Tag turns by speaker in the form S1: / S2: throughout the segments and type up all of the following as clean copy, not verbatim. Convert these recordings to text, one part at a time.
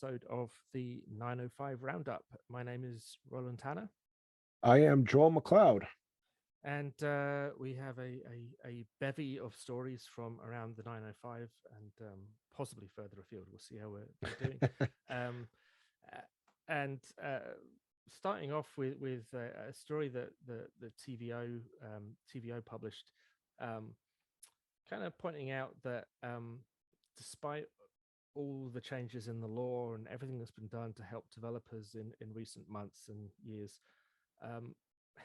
S1: episode of the 905 Roundup. My name is Roland Tanner,
S2: I am Joel McLeod.
S1: and we have a bevy of stories from around the 905 and possibly further afield. We'll see how we're doing. um, and starting off with a story that the TVO published, kind of pointing out that despite all the changes in the law and everything that's been done to help developers in recent months and years, um,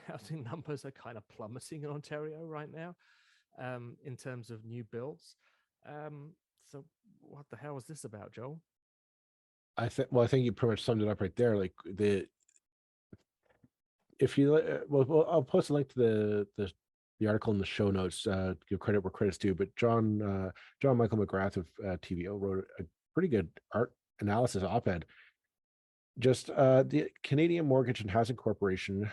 S1: housing numbers are kind of plummeting in Ontario right now, in terms of new builds. So what the hell is this about, Joel?
S2: I think you pretty much summed it up right there. Like if you, I'll post a link to the article in the show notes. Give credit where credit's due. But John Michael McGrath of TVO wrote a pretty good art analysis op-ed. Just the Canadian Mortgage and Housing Corporation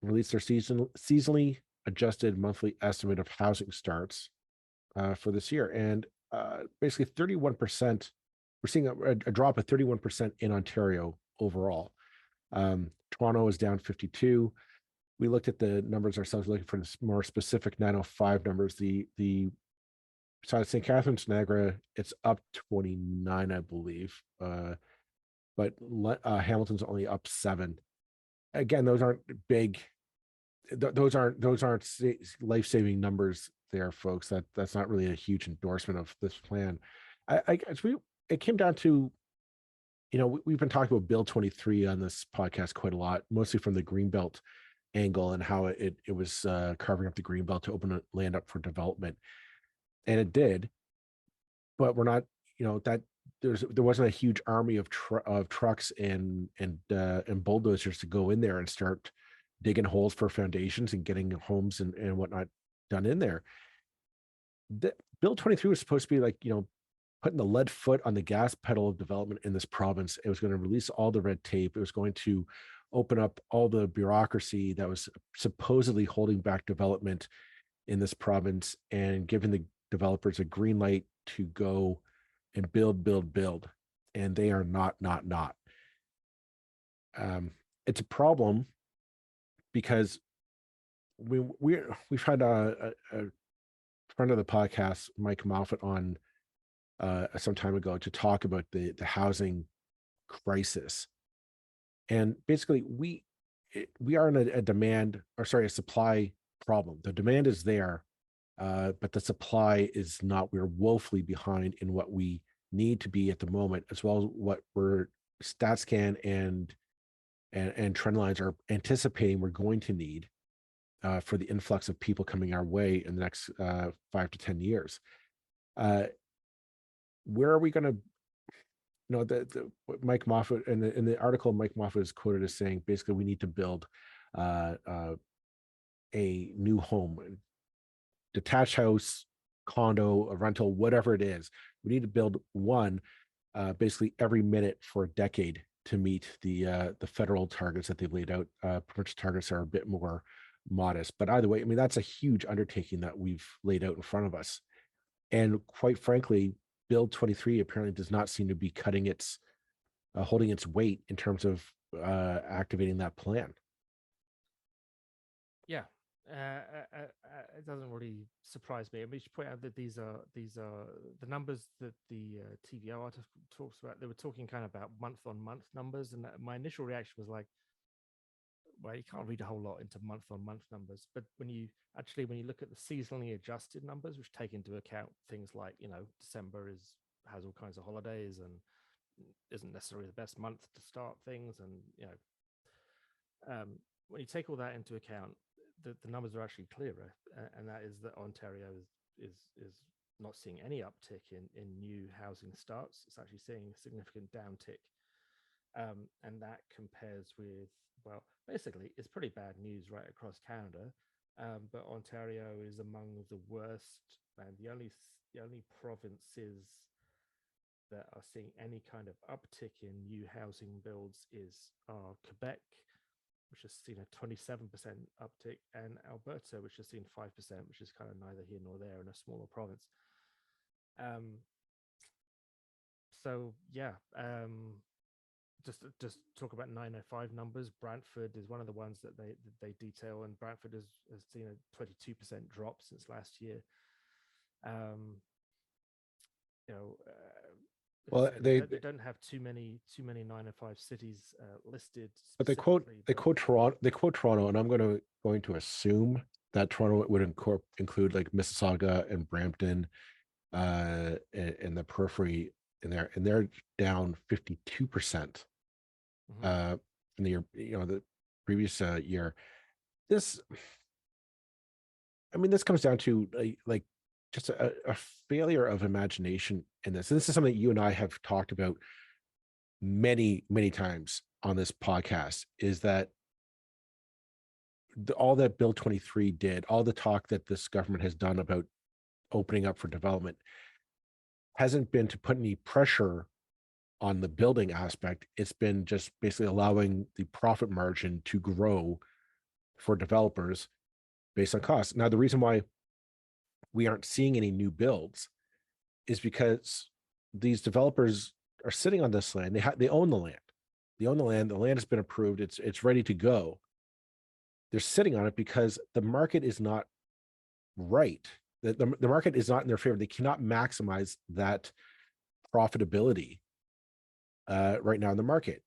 S2: released their seasonally adjusted monthly estimate of housing starts for this year, and basically 31%. We're seeing a drop of 31% in Ontario overall. Toronto is down 52. We looked at the numbers ourselves, looking for more specific 905 numbers. The besides St. Catharines, Niagara, it's up 29, I believe. But Hamilton's only up 7. Again, those aren't big. Those aren't life-saving numbers there, folks. That's not really a huge endorsement of this plan. I guess it came down to, we've been talking about Bill 23 on this podcast quite a lot, mostly from the Greenbelt angle and how it was carving up the Greenbelt to open land up for development, and it did. But we're not, that there wasn't a huge army of trucks and bulldozers to go in there and start digging holes for foundations and getting homes and whatnot done in there. Bill 23 was supposed to be like, putting the lead foot on the gas pedal of development in this province. It was going to release all the red tape. It was going to open up all the bureaucracy that was supposedly holding back development in this province and giving the developers a green light to go and build. And they are not. It's a problem because we've had a friend of the podcast, Mike Moffat, on some time ago to talk about the housing crisis. And basically we are in a supply problem. The demand is there, but the supply is not. We're woefully behind in what we need to be at the moment, as well as what we're StatsCan and trend lines are anticipating we're going to need for the influx of people coming our way in the next 5 to 10 years. Where are we going to, Mike Moffat, in the article, Mike Moffat is quoted as saying, basically, we need to build a new home, detached house, condo, a rental, whatever it is. We need to build one basically every minute for a decade to meet the federal targets that they've laid out. Provincial targets are a bit more modest, but either way, I mean, that's a huge undertaking that we've laid out in front of us. And quite frankly, Bill 23 apparently does not seem to be cutting its holding its weight in terms of activating that plan.
S1: Yeah, it doesn't really surprise me. I mean, you should point out that these are the numbers that the TVO article talks about. They were talking kind of about month-on-month numbers, and my initial reaction was like, well, you can't read a whole lot into month-on-month numbers. But when you look at the seasonally adjusted numbers, which take into account things like, December has all kinds of holidays and isn't necessarily the best month to start things, and when you take all that into account, the numbers are actually clearer, and that is that Ontario is not seeing any uptick in new housing starts. It's actually seeing a significant downtick, and that compares with, well, basically it's pretty bad news right across Canada, but Ontario is among the worst, and the only provinces that are seeing any kind of uptick in new housing builds are Quebec, which has seen a 27% uptick, and Alberta, which has seen 5%, which is kind of neither here nor there in a smaller province. So yeah, just talk about 905 numbers. Brantford is one of the ones that they detail, and Brantford has seen a 22% drop since last year. Um, you know,
S2: Well,
S1: they don't have too many 905 cities listed
S2: but
S1: specifically,
S2: they
S1: but
S2: quote Toronto, and I'm going to assume that Toronto would include like Mississauga and Brampton, in the periphery in there, and they're down 52%
S1: mhm.
S2: in the year, the previous year. This, I mean, this comes down to like just a failure of imagination in this. And this is something that you and I have talked about many times on this podcast, is that all that Bill 23 did, all the talk that this government has done about opening up for development, hasn't been to put any pressure on the building aspect. It's been just basically allowing the profit margin to grow for developers based on cost. Now, the reason why we aren't seeing any new builds is because these developers are sitting on this land. They own the land. They own the land. The land has been approved. It's ready to go. They're sitting on it because the market is not right. The market is not in their favor. They cannot maximize that profitability right now in the market.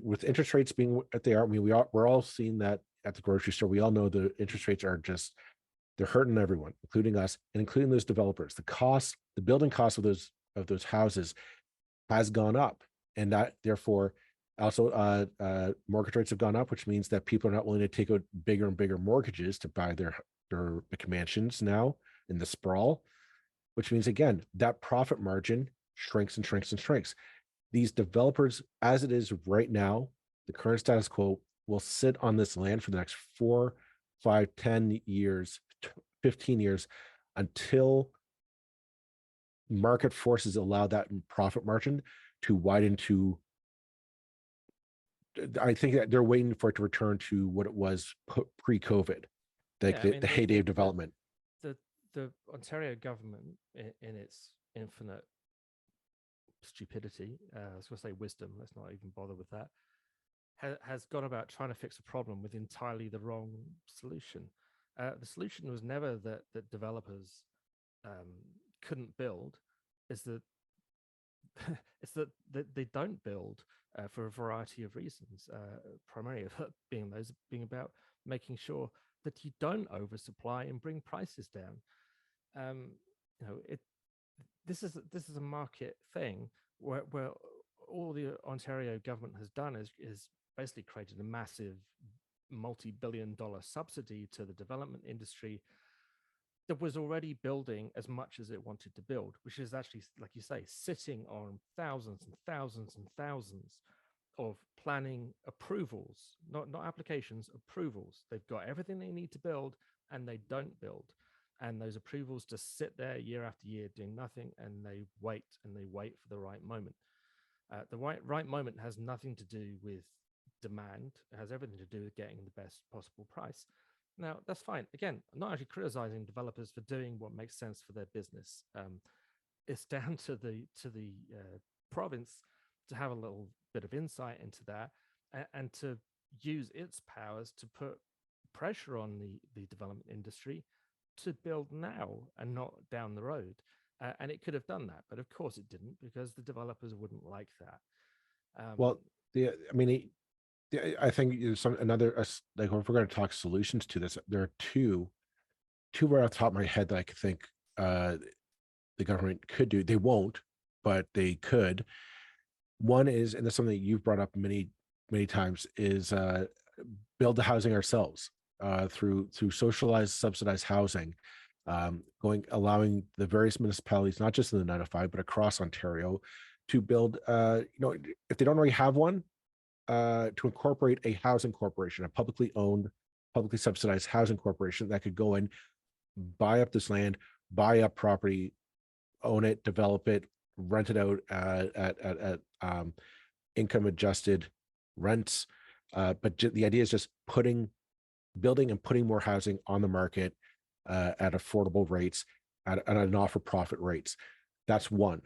S2: With interest rates being what they are, I mean, we're all seeing that at the grocery store. We all know the interest rates are just, they're hurting everyone, including us and including those developers. The building cost of those houses has gone up, and that therefore also mortgage rates have gone up, which means that people are not willing to take out bigger and bigger mortgages to buy their McMansions now in the sprawl, which means again that profit margin shrinks and shrinks and shrinks. These developers, as it is right now, the current status quo, will sit on this land for the next 4, 5, 10 years, 15 years, until market forces allow that profit margin to widen to, I think that they're waiting for it to return to what it was pre-COVID, like
S1: Yeah, I
S2: the
S1: mean
S2: heyday of development.
S1: the Ontario government, in its infinite stupidity, I was going to say wisdom, let's not even bother with that, has gone about trying to fix a problem with entirely the wrong solution. The solution was never that developers couldn't build, is that it's that they don't build for a variety of reasons, primarily being about making sure that you don't oversupply and bring prices down. Um, it this is a market thing where all the Ontario government has done is basically created a massive multi-billion-dollar subsidy to the development industry that was already building as much as it wanted to build, which is actually, like you say, sitting on thousands and thousands and thousands of planning approvals, not applications, approvals. They've got everything they need to build, and they don't build. And those approvals just sit there year after year doing nothing, and they wait for the right moment. The right moment has nothing to do with demand. It has everything to do with getting the best possible price. Now, that's fine. Again, I'm not actually criticizing developers for doing what makes sense for their business. It's down to the province to have a little bit of insight into that, and to use its powers to put pressure on the development industry to build now and not down the road. And it could have done that, but of course it didn't, because the developers wouldn't like that.
S2: Well, I mean, I think another, like, if we're going to talk solutions to this, there are two right off the top of my head that I could think the government could do. They won't, but they could. One is, and that's something that you've brought up many times, is build the housing ourselves through socialized, subsidized housing, allowing the various municipalities, not just in the 905, but across Ontario, to build, if they don't already have one, to incorporate a housing corporation, a publicly owned, publicly subsidized housing corporation that could go in, buy up this land, buy up property, own it, develop it, rent it out at income adjusted rents. But the idea is just building and putting more housing on the market at affordable rates, at an offer profit rates. That's one.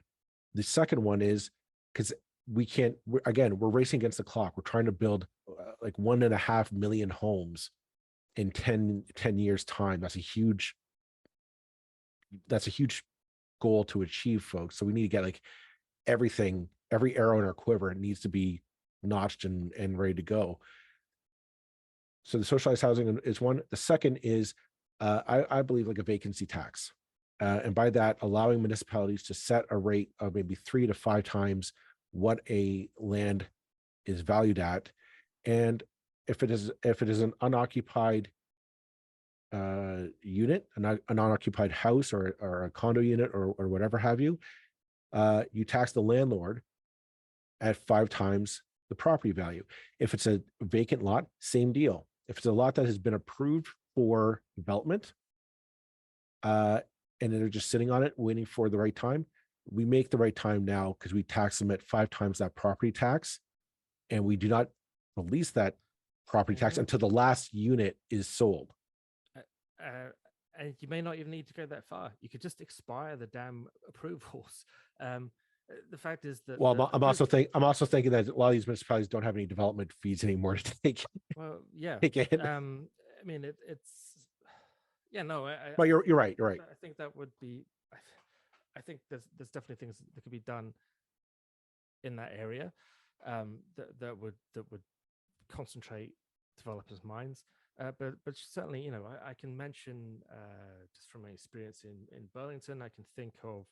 S2: The second one is because we can't, again, we're racing against the clock. We're trying to build like 1.5 million homes in 10 years time. That's a huge goal to achieve, folks. So we need to get like everything, every arrow in our quiver needs to be notched and ready to go. So the socialized housing is one. The second is, I believe, like a vacancy tax. And by that, allowing municipalities to set a rate of maybe 3 to 5 times what a land is valued at. And if it is an unoccupied unit, an unoccupied house or a condo unit or whatever have you, you tax the landlord at 5 times the property value. If it's a vacant lot, same deal. If it's a lot that has been approved for development, and they're just sitting on it, waiting for the right time, we make the right time now because we tax them at 5 times that property tax, and we do not release that property tax until the last unit is sold.
S1: And you may not even need to go that far. You could just expire the damn approvals. The fact is that
S2: I'm also thinking that a lot of these municipalities don't have any development fees anymore to take.
S1: Well, yeah.
S2: Take it.
S1: I mean, it's yeah. No,
S2: but you're right. You're right.
S1: I think that would be. I think there's definitely things that could be done in that area that would concentrate developers' minds. But certainly, you know, I can mention just from my experience in Burlington, I can think of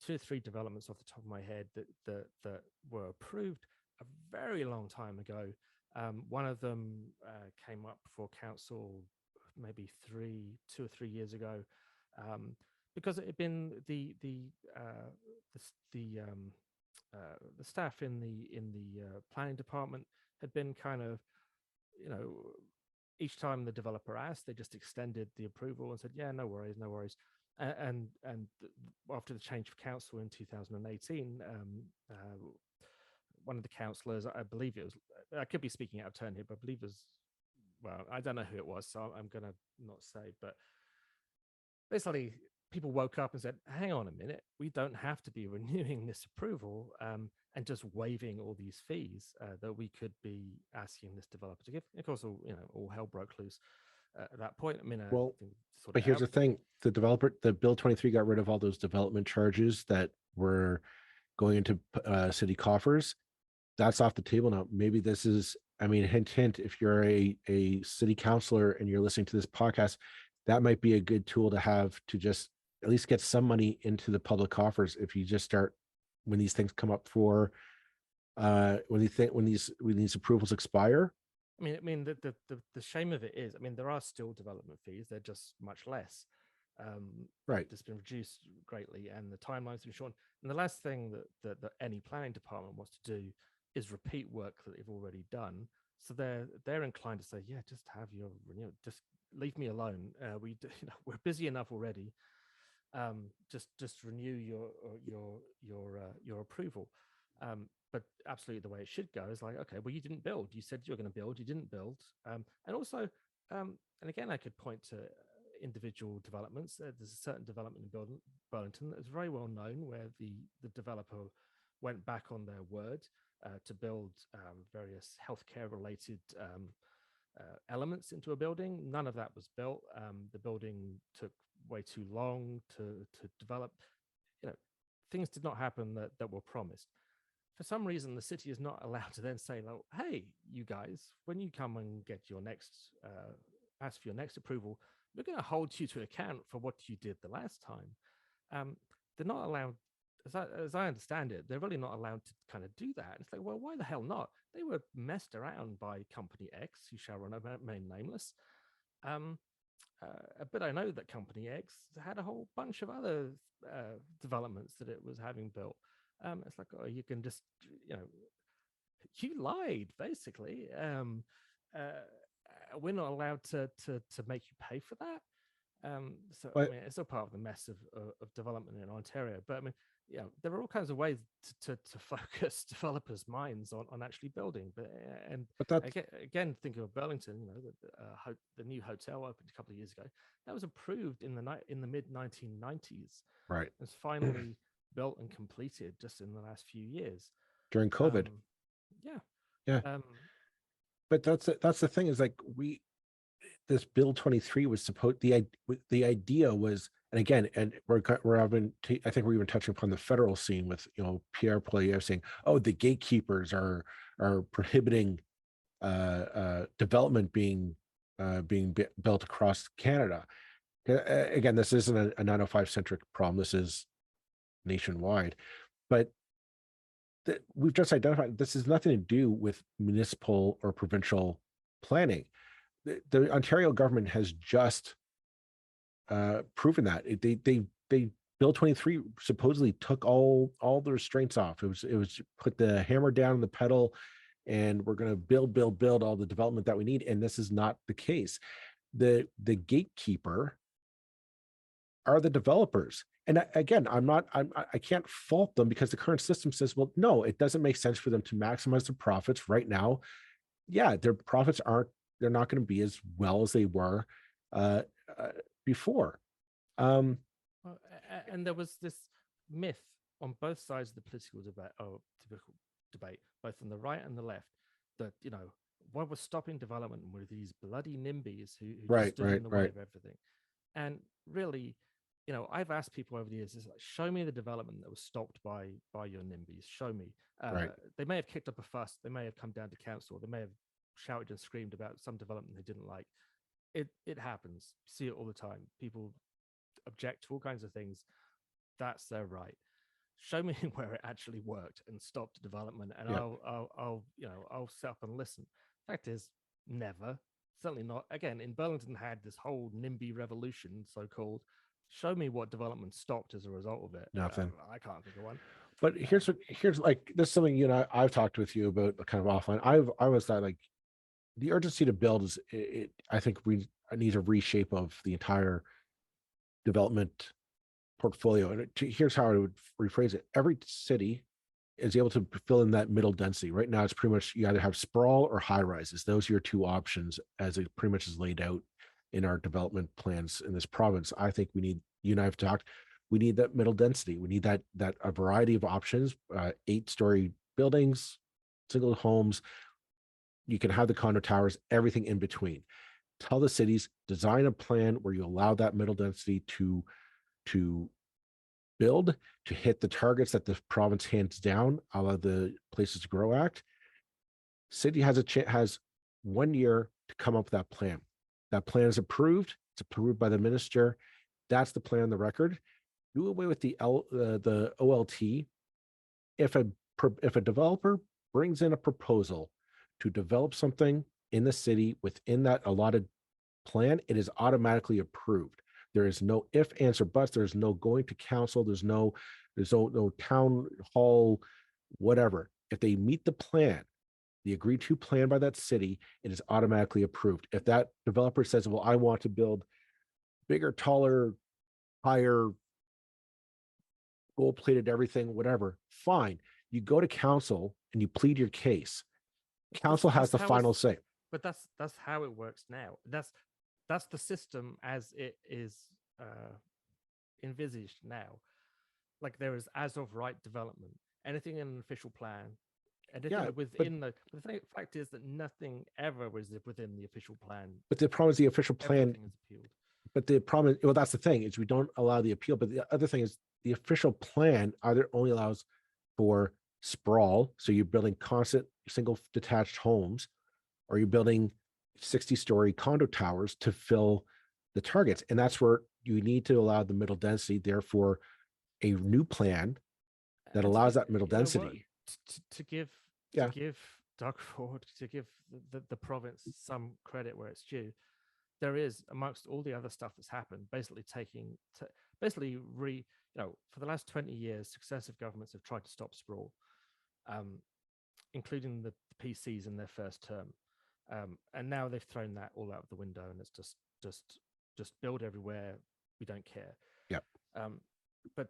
S1: 2 or 3 developments off the top of my head that were approved a very long time ago. One of them came up before council maybe 2 or 3 years ago, because it had been the staff in the planning department had been kind of, you know, each time the developer asked, they just extended the approval and said, yeah, no worries, no worries. And after the change of council in 2018, one of the councillors, I believe it was, I could be speaking out of turn here, but I believe it was, well, I don't know who it was, so I'm going to not say, but basically people woke up and said, hang on a minute, we don't have to be renewing this approval and just waiving all these fees that we could be asking this developer to give. Of course, all hell broke loose at that point. I mean,
S2: but here's the thing: the Bill 23 got rid of all those development charges that were going into city coffers. That's off the table now. Maybe this is, I mean, hint, hint, if you're a city councilor and you're listening to this podcast, that might be a good tool to have to just at least get some money into the public coffers. If you just start, when these things come up for, when these approvals expire.
S1: I mean, the shame of it is, I mean, there are still development fees. They're just much less.
S2: Right.
S1: It's been reduced greatly, and the timelines have been shortened. And the last thing that any planning department wants to do is repeat work that they've already done. So they're inclined to say, yeah, just have your renewal, just leave me alone. We're busy enough already. Just renew your approval. But absolutely, the way it should go is like, okay, well, you didn't build. You said you were going to build. You didn't build. And also, and again, I could point to individual developments. There's a certain development in Burlington that is very well known, where the developer went back on their word to build various healthcare related elements into a building. None of that was built. The building took way too long to develop. Things did not happen that were promised. For some reason, the city is not allowed to then say, like, hey, you guys, when you come and get your next, ask for your next approval, we're going to hold you to account for what you did the last time. They're not allowed, as I understand it, they're really not allowed to kind of do that. It's like, well, why the hell not? They were messed around by Company X, who shall remain nameless. But I know that Company X had a whole bunch of other developments that it was having built. It's like, oh, you can just, you lied, basically. We're not allowed to make you pay for that. I mean, it's all part of the mess of development in Ontario. But I mean, there are all kinds of ways to focus developers' minds on actually building. But again, think of Burlington. The new hotel opened a couple of years ago. That was approved in the mid 1990s.
S2: Right.
S1: It's finally built and completed just in the last few years.
S2: during COVID.
S1: Um, yeah.
S2: Yeah,
S1: Um,
S2: but that's the thing is like this Bill 23 was supposed the idea was, and again, and we're having I think we're even touching upon the federal scene with Pierre Poilievre saying, oh, the gatekeepers are prohibiting development being built across Canada. Again, this isn't a 905 centric problem. This is nationwide, but we've just identified this has nothing to do with municipal or provincial planning. The Ontario government has just proven that they Bill 23 supposedly took all the restraints off. It was put the hammer down on the pedal, and we're going to build all the development that we need. And this is not the case. The gatekeeper are the developers. And again, I can't fault them because the current system says, well, no, it doesn't make sense for them to maximize their profits right now. Yeah, their profits they're not going to be as well as they were uh, uh, before. Um,
S1: and there was this myth on both sides of the political debate, both on the right and the left, that what was stopping development were these bloody NIMBYs who just
S2: right,
S1: stood in the way
S2: right.
S1: of everything. And really, I've asked people over the years, like, show me the development that was stopped by your NIMBYs. Show me.
S2: Right.
S1: They may have kicked up a fuss. They may have come down to council. They may have shouted and screamed about some development they didn't like. It happens. You see it all the time. People object to all kinds of things. That's their right. Show me where it actually worked and stopped development, and
S2: Yeah.
S1: I'll sit up and listen. Fact is, never. Certainly not. Again, in Burlington had this whole NIMBY revolution, so called. Show me what development stopped as a result of it.
S2: Nothing.
S1: I can't think of one.
S2: But here's like this is something I've talked with you about kind of offline. I was that like the urgency to build is I think we need a reshape of the entire development portfolio. And here's how I would rephrase it: every city is able to fill in that middle density. Right now, it's pretty much you either have sprawl or high rises. Those are your two options, as it pretty much is laid out in our development plans in this province. I think we need, you and I have talked, we need that middle density. We need that a variety of options, 8-story buildings, single homes. You can have the condo towers, everything in between. Tell the cities, design a plan where you allow that middle density to build, to hit the targets that the province hands down, a la the Places to Grow Act. City has 1 year to come up with that plan. That plan is approved. It's approved by the minister. That's the plan on the record. Do away with the OLT. If a developer brings in a proposal to develop something in the city within that allotted plan, it is automatically approved. There is no if, ands, or buts. There's no going to council. There's no town hall, whatever. If they meet the plan, the agreed to plan by that city, it is automatically approved. If that developer says, well, I want to build bigger, taller, higher, gold plated everything, whatever, fine. You go to council and you plead your case. Council has the final say.
S1: But that's how it works now. That's the system as it is envisaged now. Like there is as of right development. Anything in an official plan, anything within the fact is that nothing ever was within the official plan.
S2: But the problem is the official plan.
S1: Everything is appealed.
S2: But the problem, well, that's the thing, is we don't allow the appeal. But the other thing is the official plan either only allows for sprawl, so you're building constant single detached homes, or you're building 60-story condo towers to fill the targets. And that's where you need to allow the middle density. Therefore, a new plan that allows that middle density.
S1: To give Doug Ford, to give the province some credit where it's due, there is, amongst all the other stuff that's happened, basically for the last 20 years, successive governments have tried to stop sprawl, including the PCs in their first term. And now they've thrown that all out of the window, and it's just build everywhere. We don't care.
S2: Yep.
S1: But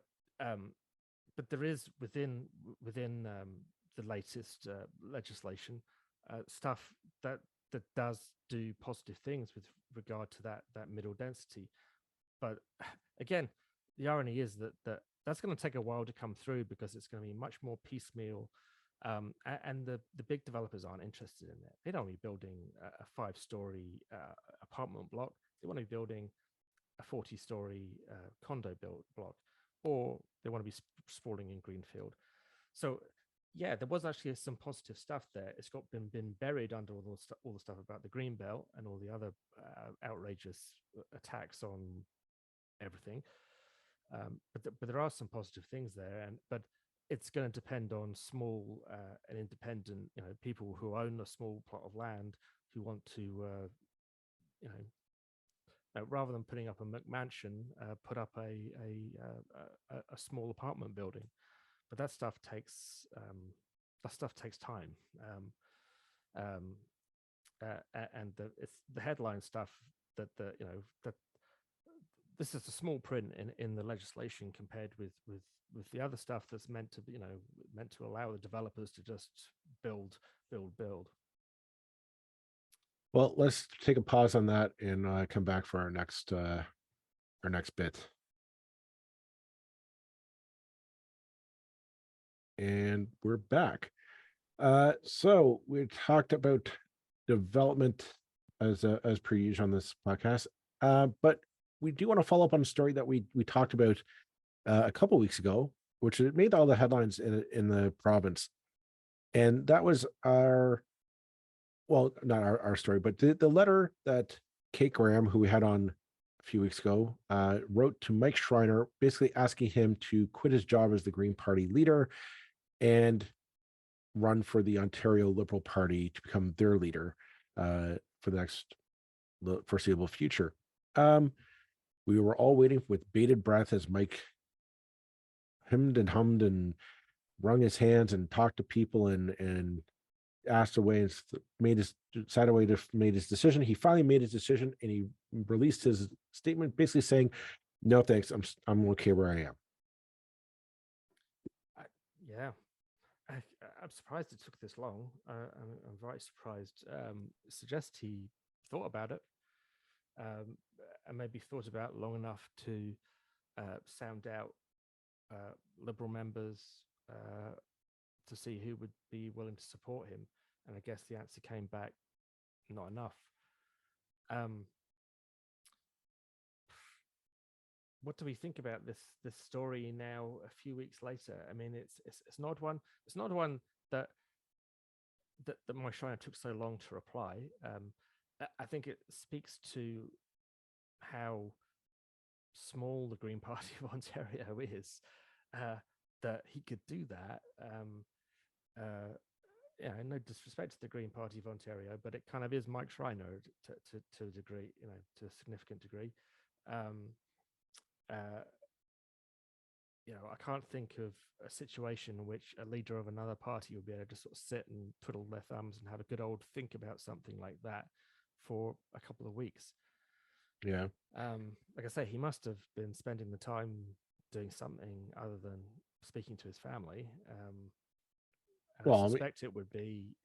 S1: there is within the latest legislation stuff that does do positive things with regard to that middle density. But again, the irony is that that's going to take a while to come through because it's going to be much more piecemeal. And the big developers aren't interested in it. They don't want to be building a 5-story apartment block. They want to be building a 40-story condo built block, or they want to be sprawling in greenfield. So yeah, there was actually some positive stuff there. It's got been buried under all the stuff about the green belt and all the other outrageous attacks on everything. But there are some positive things there, but it's going to depend on small and independent, people who own a small plot of land who want to, you know, rather than putting up a McMansion, put up a small apartment building. But that stuff takes time. And it's the headline stuff that that this is a small print in the legislation compared with the other stuff that's meant to allow the developers to just build.
S2: Well, let's take a pause on that and come back for our next bit. And we're back. So we talked about development as per usual on this podcast, but we do want to follow up on a story that we talked about a couple weeks ago, which made all the headlines in the province, and that was not our story, but the letter that Kate Graham, who we had on a few weeks ago, wrote to Mike Schreiner, basically asking him to quit his job as the Green Party leader and run for the Ontario Liberal Party to become their leader for the next foreseeable future. We were all waiting with bated breath as Mike hemmed and hummed and wrung his hands and talked to people and asked away and made his decision. He finally made his decision and he released his statement, basically saying, "No thanks, I'm okay where I am."
S1: Yeah, I'm surprised it took this long. I'm very surprised. Suggests he thought about it, and maybe thought about long enough to sound out Liberal members to see who would be willing to support him. And I guess the answer came back, not enough. What do we think about this story now, a few weeks later? I mean, it's an odd one. It's not one that Mike Schreiner took so long to reply. I think it speaks to how small the Green Party of Ontario is, that he could do that. No disrespect to the Green Party of Ontario, but it kind of is Mike Schreiner to a degree, to a significant degree. I can't think of a situation in which a leader of another party would be able to sort of sit and twiddle their thumbs and have a good old think about something like that for a couple of weeks.
S2: Yeah.
S1: Like I say, he must have been spending the time doing something other than speaking to his family. And I suspect it would be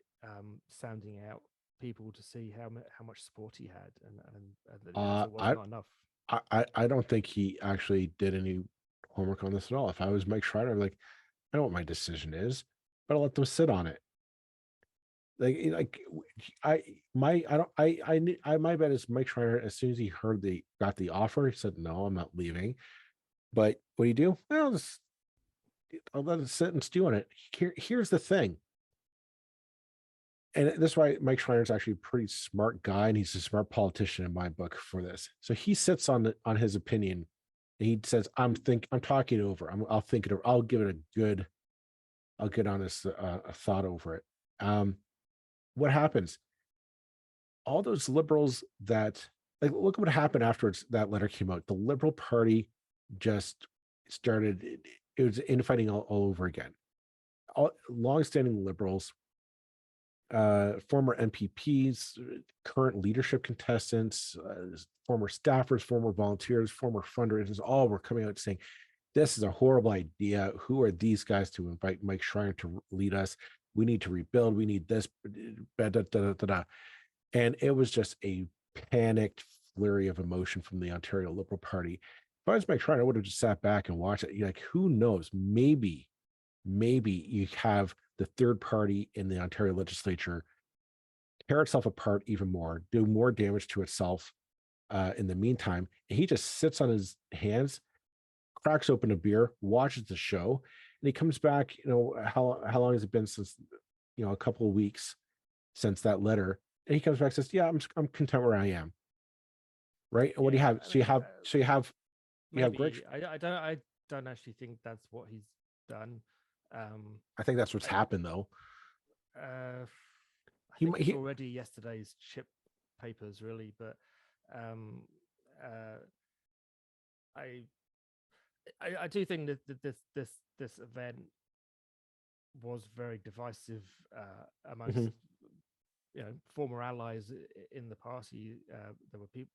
S1: sounding out people to see how much support he had, and the answer was not enough.
S2: I don't think he actually did any homework on this at all. If I was Mike Schreiner, I'm like, I know what my decision is, but I'll let them sit on it. My bet is Mike Schreiner, as soon as he got the offer, he said, "No, I'm not leaving." But what do you do? Well, I'll let it sit and stew on it. Here's the thing. And this is why Mike Schreiner is actually a pretty smart guy, and he's a smart politician in my book for this. So he sits on his opinion, and he says, "I'm talking it over. I'll think it over. I'll give it I'll get honest a thought over it." What happens? All those liberals that look what happened after that letter came out. The Liberal Party just started. It was infighting all over again. Longstanding liberals, former MPPs, current leadership contestants, former staffers, former volunteers, former fundraisers, all were coming out saying, "This is a horrible idea. Who are these guys to invite Mike Schreiner to lead us? We need to rebuild. We need this." And it was just a panicked flurry of emotion from the Ontario Liberal Party. I was Mike Schreiner, I would have just sat back and watched it. You're like, who knows? Maybe you have the third party in the Ontario legislature tear itself apart even more, do more damage to itself in the meantime. And he just sits on his hands, cracks open a beer, watches the show, and he comes back. How long has it been since a couple of weeks since that letter? And he comes back and says, "Yeah, I'm content where I am." Right. And what do you
S1: Yeah,
S2: have?
S1: I
S2: So you
S1: mean,
S2: have Greg.
S1: maybe I don't actually think that's what he's done. Um,
S2: I think that's what's
S1: I,
S2: happened though.
S1: I
S2: He
S1: think it's
S2: he
S1: already yesterday's chip papers, really. But um, uh, I, I do think that this event was very divisive amongst
S2: Mhm.
S1: former allies in the party. There were people.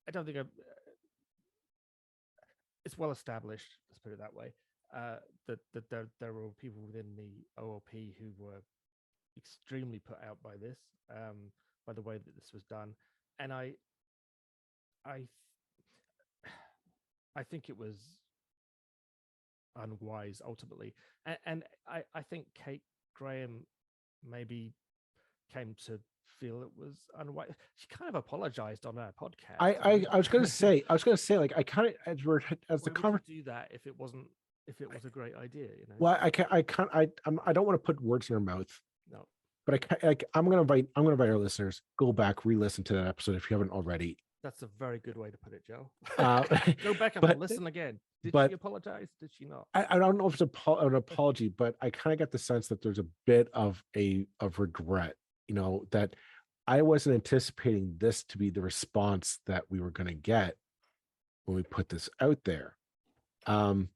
S1: I don't think it's well established. Let's put it that way. That there were people within the OLP who were extremely put out by the way that this was done, and I, I think it was unwise ultimately, and I think Kate Graham maybe came to feel it was unwise. She kind of apologized on our podcast.
S2: I was gonna say like I kind of as the
S1: Why would you
S2: conversation.
S1: do that if it was a great idea?
S2: Well, I don't want to put words in her mouth,
S1: No,
S2: but I'm gonna invite our listeners, go back, re-listen to that episode if you haven't already.
S1: that's a very good way to put it, Joe.
S2: Uh,
S1: Go back and
S2: but
S1: listen again. Did she
S2: but
S1: apologize? Did she not?
S2: I don't know if it's an apology, but I kind of get the sense that there's a bit of regret, that I wasn't anticipating this to be the response that we were going to get when we put this out there. Because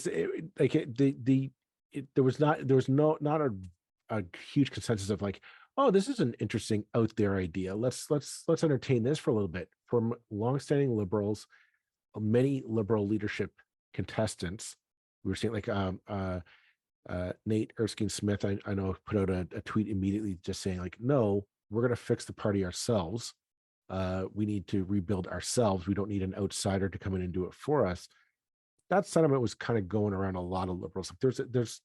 S2: there was not a huge consensus of like, oh, this is an interesting out there idea. Let's entertain this for a little bit. From longstanding liberals, many liberal leadership contestants, we were seeing like Nate Erskine Smith, I know, put out a tweet immediately just saying like, no, we're going to fix the party ourselves. We need to rebuild ourselves. We don't need an outsider to come in and do it for us. That sentiment was kind of going around a lot of liberals. Like there's.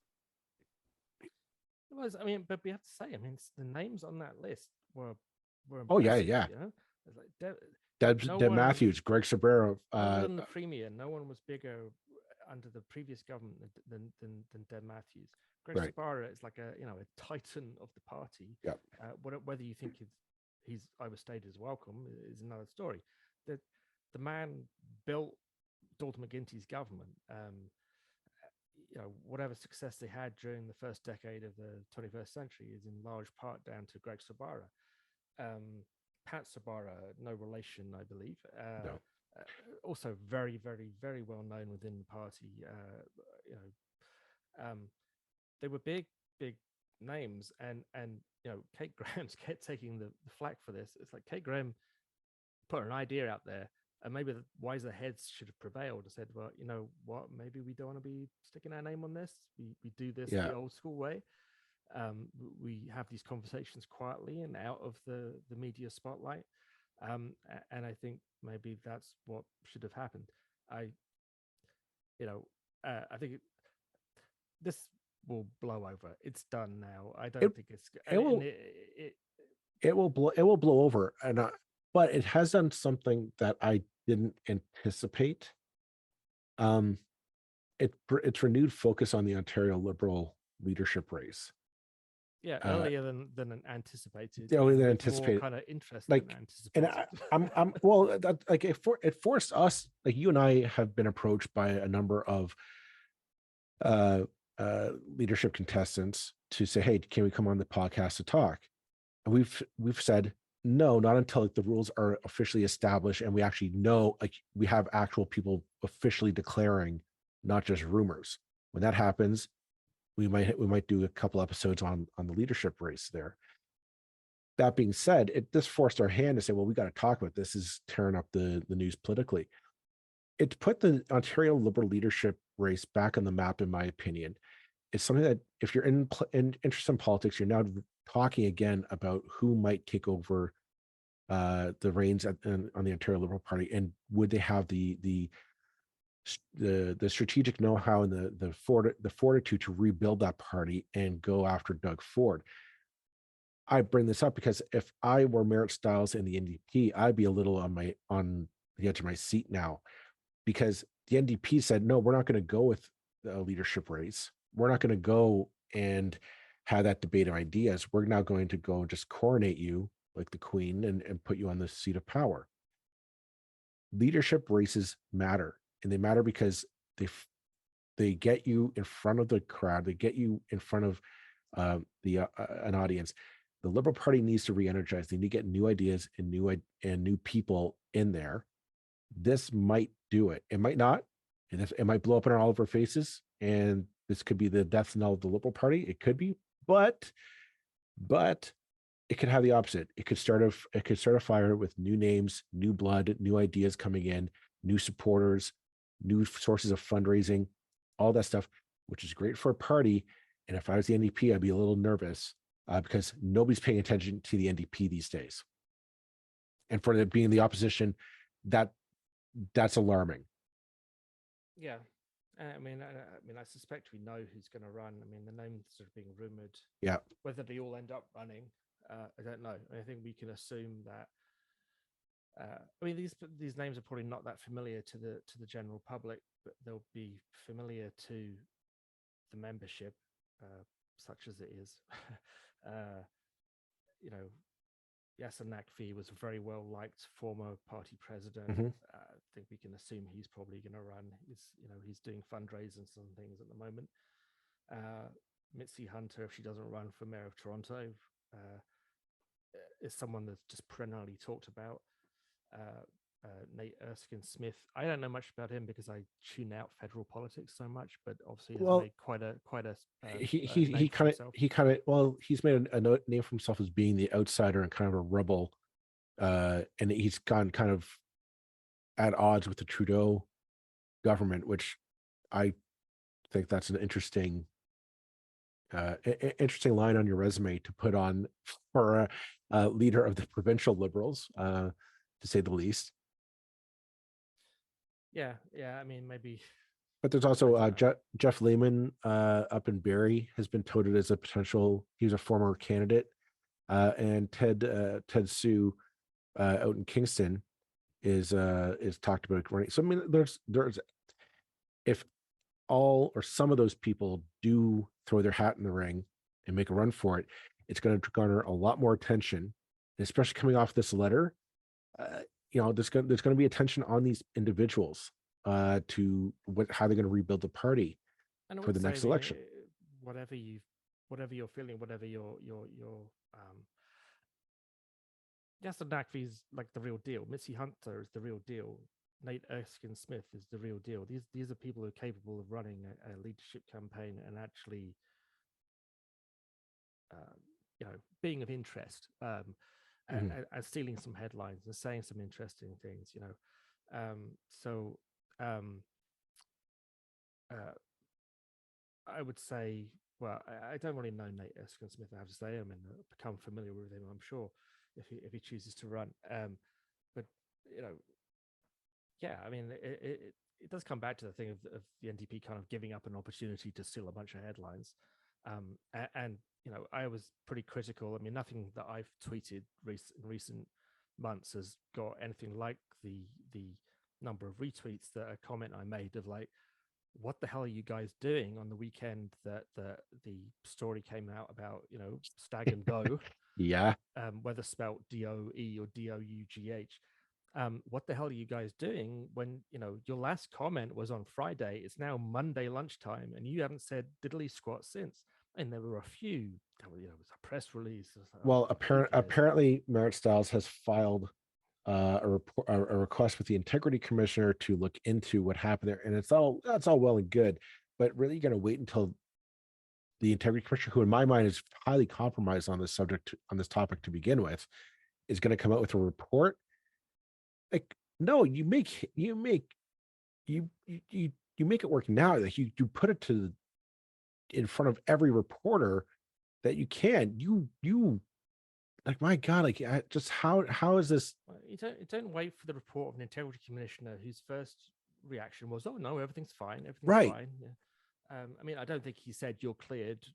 S1: It was. I mean, but we have to say, I mean, the names on that list were
S2: Oh yeah,
S1: impressive.
S2: yeah.
S1: It's like no
S2: Deb
S1: one,
S2: Matthews, Greg Sobrero.
S1: other than the premier, no one was bigger under the previous government than Deb Matthews. Greg
S2: Right.
S1: Sabara is like a titan of the party.
S2: Yeah.
S1: Whether you think he's overstayed his welcome is another story. The man built Dalton McGuinty's government. Whatever success they had during the first decade of the 21st century is in large part down to Greg Sabara. Pat Sabara, no relation, I believe.
S2: No.
S1: Also very, very, very well known within the party. They were big names, and Kate Graham's kept taking the flack for this. It's like Kate Graham put an idea out there, and maybe the wiser heads should have prevailed and said, well, you know what, maybe we don't want to be sticking our name on this. We do this the old school way. We have these conversations quietly and out of the media spotlight. And I think maybe that's what should have happened. I think this will blow over. It's done now. I don't think it's.
S2: It will blow over, but it has done something that I didn't anticipate. It's renewed focus on the Ontario Liberal leadership race.
S1: Yeah, earlier than anticipated.
S2: Earlier than
S1: anticipated. More kind of interest than anticipated.
S2: And I'm well, like it forced us, like you and I have been approached by a number of leadership contestants to say, hey, can we come on the podcast to talk? And we've said no, not until like the rules are officially established and we actually know, like we have actual people officially declaring, not just rumors. When that happens, we might do a couple episodes on the leadership race there. That being said, this forced our hand to say, well, we got to talk about this. This is tearing up the news politically. It put the Ontario Liberal leadership race back on the map, in my opinion. It's something that if you're interested in politics, you're now talking again about who might take over the reins on the Ontario Liberal Party, and would they have the strategic know-how and the fortitude to rebuild that party and go after Doug Ford? I bring this up because if I were Merritt Stiles in the NDP, I'd be a little on the edge of my seat now, because the NDP said, no, we're not going to go with a leadership race. We're not going to go and have that debate of ideas. We're now going to go just coronate you like the queen and put you on the seat of power. Leadership races matter, and they matter because they get you in front of the crowd. They get you in front of an audience. The Liberal Party needs to re-energize. They need to get new ideas and new people in there. This might do it. It might not. And it might blow up in all of our faces. And this could be the death knell of the Liberal Party. It could be, but it could have the opposite. It could start a fire with new names, new blood, new ideas coming in, new supporters, new sources of fundraising, all that stuff, which is great for a party. And if I was the NDP, I'd be a little nervous because nobody's paying attention to the NDP these days. And for it being the opposition, that's alarming.
S1: Yeah. I mean, I suspect we know who's going to run. I mean, the names are being rumored.
S2: Yeah.
S1: Whether they all end up running, I don't know. I think we can assume that. I mean, these names are probably not that familiar to the general public, but they'll be familiar to the membership, such as it is. You know, Yasser Naqvi was a very well liked former party president.
S2: Mm-hmm.
S1: I think we can assume he's probably going to run. He's doing fundraisers and things at the moment. Mitzi Hunter, if she doesn't run for mayor of Toronto, is someone that's just perennially talked about. Nate Erskine Smith. I don't know much about him because I tune out federal politics so much, but obviously has made quite a
S2: he kind of well, he's made a name for himself as being the outsider and kind of a rebel, and he's gone kind of at odds with the Trudeau government, which I think that's an interesting line on your resume to put on for a leader of the provincial Liberals, to say the least.
S1: Yeah. I mean, maybe.
S2: But there's also Jeff Lehman up in Barrie has been touted as a potential. He was a former candidate, and Ted Sue out in Kingston is talked about running. So I mean, there's if all or some of those people do throw their hat in the ring and make a run for it, it's going to garner a lot more attention, especially coming off this letter. There's going to be attention on these individuals to how they're going to rebuild the party for the next election.
S1: Whatever you're feeling, whatever your Yasser Naqvi's like the real deal. Mitzi Hunter is the real deal. Nate Erskine Smith is the real deal. These are people who are capable of running a leadership campaign and actually, being of interest, and stealing some headlines and saying some interesting things. I would say, well, I don't really know Nate Erskine Smith, I have to say. I mean, become familiar with him, I'm sure, if he chooses to run. But yeah, I mean, it does come back to the thing of the NDP kind of giving up an opportunity to steal a bunch of headlines. And I was pretty critical. I mean, nothing that I've tweeted in recent months has got anything like the number of retweets that a comment I made of like, what the hell are you guys doing on the weekend that the story came out about, stag and doe?
S2: Yeah.
S1: Whether spelt DOE or DOUGH. What the hell are you guys doing when, your last comment was on Friday? It's now Monday lunchtime and you haven't said diddly squat since. And there were a few, it was a press release.
S2: Well, apparently Merritt Stiles has filed a request with the Integrity Commissioner to look into what happened there, and that's all well and good, but really you're going to wait until the Integrity Commissioner, who in my mind is highly compromised on this topic to begin with, is going to come out with a report. Like, no, you make it work now. Like you put it in front of every reporter that you can. You like, my God, like, just how is this?
S1: Well, you don't wait for the report of an integrity commissioner whose first reaction was, "Oh no, everything's fine, everything's
S2: Right.
S1: fine." Yeah. I mean, I don't think he said you're cleared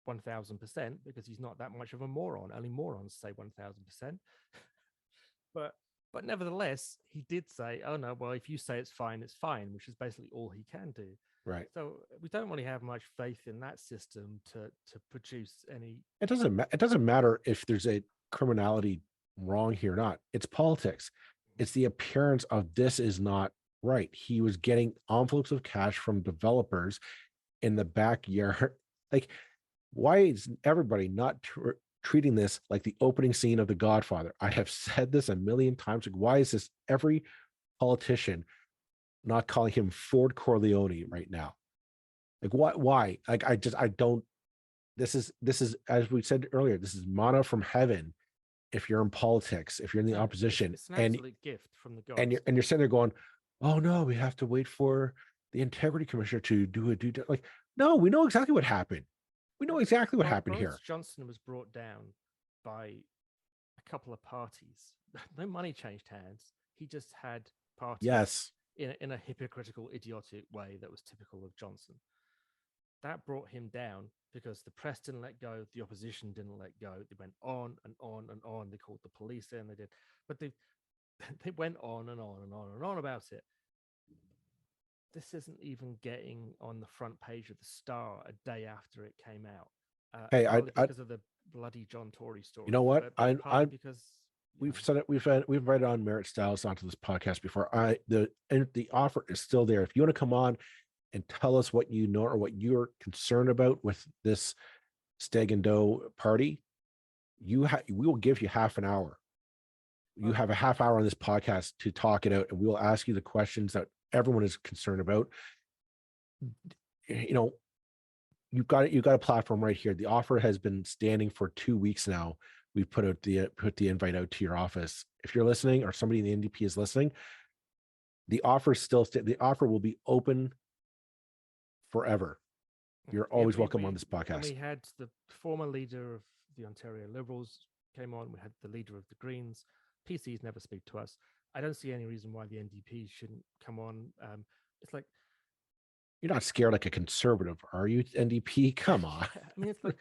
S1: 1000% because he's not that much of a moron. Only morons say 1000%. But nevertheless, he did say, "Oh no, well, if you say it's fine," which is basically all he can do.
S2: Right.
S1: So we don't really have much faith in that system to produce any.
S2: It doesn't matter if there's a criminality wrong here or not. It's politics. It's the appearance of this is not right. He was getting envelopes of cash from developers in the backyard. Like, why is everybody not treating this like the opening scene of The Godfather? I have said this a million times. Like, why is this every politician not calling him Ford Corleone right now? Like, why? Like, I don't. This is as we said earlier. This is manna from heaven. If you're in politics, if you're in the
S1: Yeah,
S2: opposition,
S1: it's an absolute gift from the
S2: and
S1: gods.
S2: you're sitting there going, "Oh no, we have to wait for the integrity commissioner to do a like." No, we know exactly what happened. We know exactly what happened
S1: Boris
S2: here.
S1: Johnson was brought down by a couple of parties. No money changed hands. He just had parties
S2: Yes.
S1: in a hypocritical, idiotic way that was typical of Johnson. That brought him down because the press didn't let go, the opposition didn't let go. They went on and on and on. They called the police in, they did, but they they went on and on and on and on about it. This isn't even getting on the front page of the Star a day after it came out.
S2: Hey,
S1: Partly because of the bloody John Tory
S2: you know
S1: story,
S2: what?
S1: but partly because
S2: We've said it. We've invited on Merit Styles onto this podcast before. The offer is still there. If you want to come on and tell us what you know or what you're concerned about with this Stag and Doe party, we will give you half an hour. You have a half hour on this podcast to talk it out, and we will ask you the questions that everyone is concerned about. You know, you've got a platform right here. The offer has been standing for 2 weeks now. We've put the invite out to your office. If you're listening or somebody in the NDP is listening, the offer the offer will be open forever. You're always welcome on this podcast.
S1: And we had the former leader of the Ontario Liberals came on. We had the leader of the Greens. PCs never speak to us. I don't see any reason why the NDP shouldn't come on. It's like,
S2: you're not scared like a conservative, are you, NDP? Come on.
S1: I mean, it's like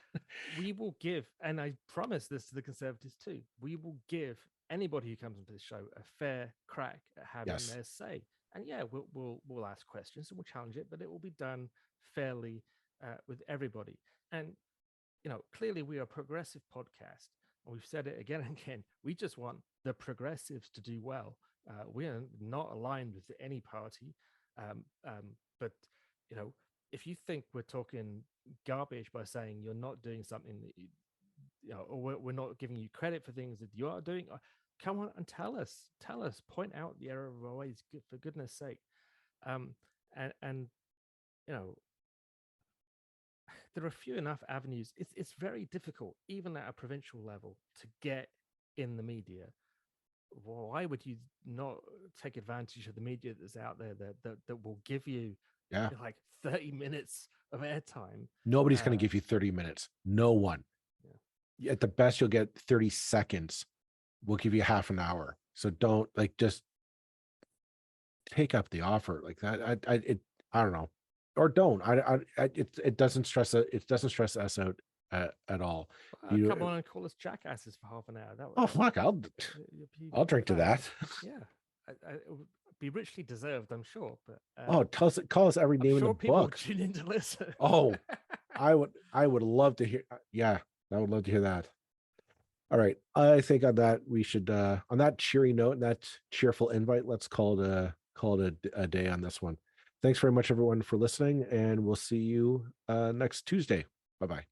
S1: we will give, and I promise this to the Conservatives too, we will give anybody who comes onto this show a fair crack at having their say. And yeah, we'll ask questions and we'll challenge it, but it will be done fairly with everybody. And clearly we are a progressive podcast, and we've said it again and again. We just want the progressives to do well. We are not aligned with any party, but if you think we're talking garbage by saying you're not doing something that or we're not giving you credit for things that you are doing, come on and tell us, point out the error of our ways, for goodness sake. And there are few enough avenues. It's very difficult, even at a provincial level, to get in the media. Why would you not take advantage of the media that's out there that will give you like 30 minutes of airtime?
S2: Nobody's going to give you 30 minutes. No one. Yeah. At the best, you'll get 30 seconds. We'll give you half an hour. So don't just take up the offer like that. I don't know, or don't. It doesn't stress us out at all.
S1: Come on and call us jackasses for half an hour.
S2: Fuck! I'll drink to that.
S1: Yeah, it would be richly deserved, I'm sure. But
S2: call us every name in the book.
S1: Tune in to listen.
S2: I would love to hear. Yeah, I would love to hear that. All right, I think on that we should on that cheery note and that cheerful invite, let's call it a day on this one. Thanks very much, everyone, for listening, and we'll see you next Tuesday. Bye-bye.